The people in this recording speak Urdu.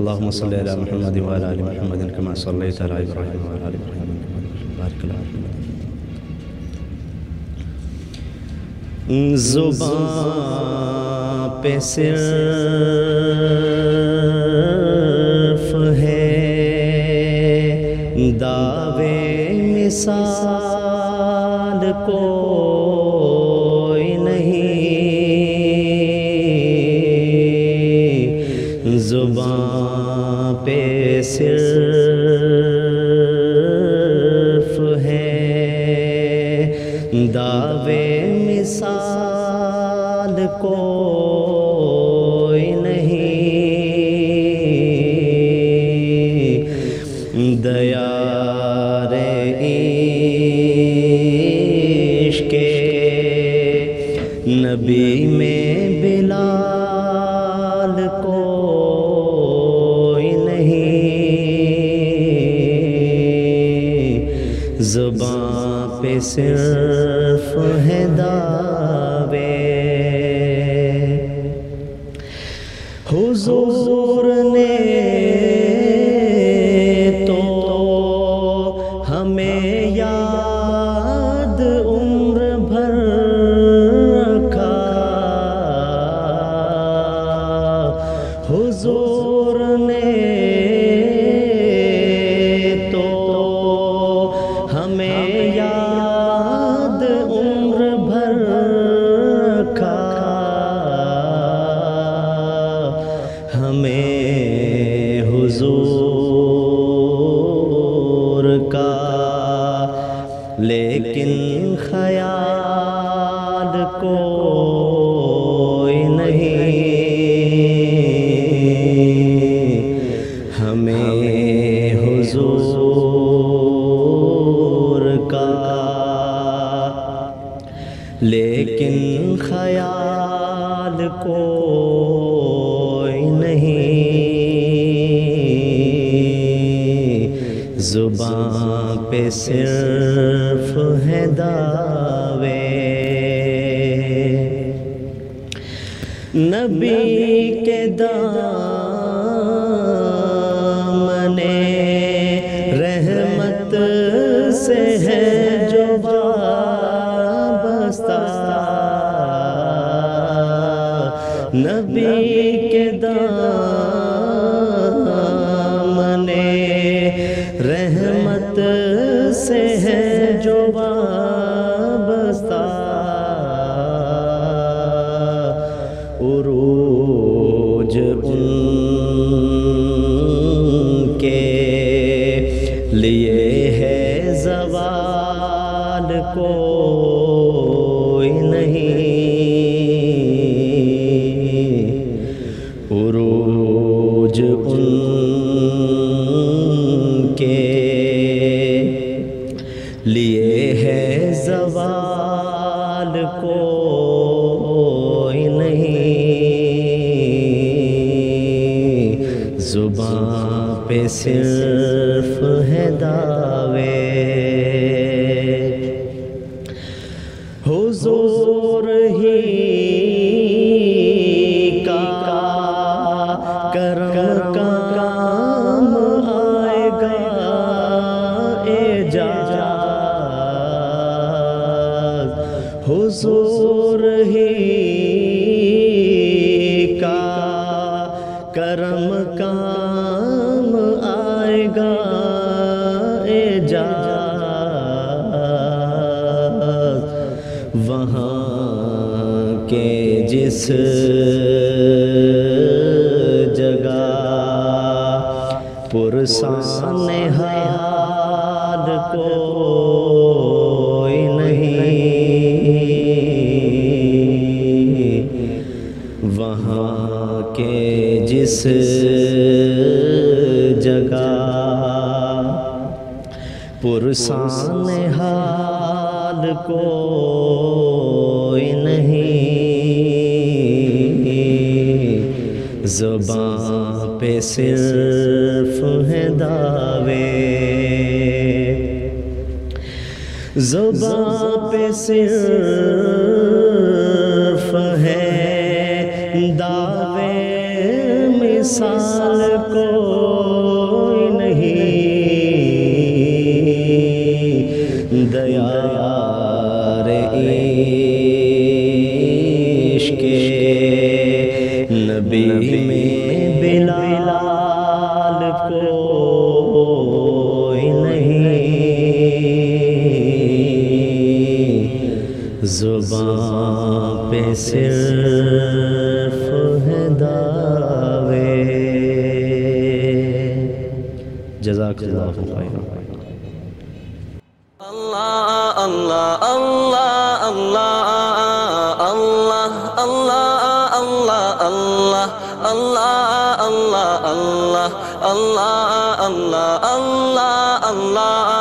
اللهم صل على محمد وعلى آل محمد كما صليت على إبراهيم وعلى آل إبراهيم إنك حميد مجيد بارك الله فيك زبان پہ صرف ہے دعوے مثال کوئی نہیں زبان پہ صرف ہے دعوے مثال کوئی نہیں دیار عشق نبی میں بلال کوئی نہیں زبان پہ صرف ہے دعوے حضور نے تو ہمیں یاد عمر بھر رکھا حضور نے تو ہمیں یاد عمر بھر رکھا ہمیں حضور کا لیکن خیال کوئی نہیں ہمیں حضور کا لیکن خیال کوئی نہیں زبان پہ صرف ہے دعوے نبی کے دامن رحمت سے ہے جو وابستہ نبی کے دامن رحمت سے ہے جو وابستہ عروج ان کے لیے ہے زوال کوئی نہیں عروج ان کے لیے ہے زوال کوئی نہیں زبان پہ صرف ہے دعوے حضور ہی کا کرم کا کام آئے گا اعجاز حضور ہی کا کرم کام آئے گا اعجاز وہاں کے جس جگہ پرسان حال کوئی نہیں وہاں کے جس جگہ پرسان حال کوئی نہیں زبان پہ صرف ہے دعوے زبان پہ صرف ہے دعوے مثال کو نبی میں بلال کوئی نہیں، زبان پہ صرف ہے دعوے۔ جزاک اللہ خیر۔ اللہ اللہ اللہ اللہ اللہ اللہ اللہ اللہ اللہ اللہ اللہ اللہ اللہ اللہ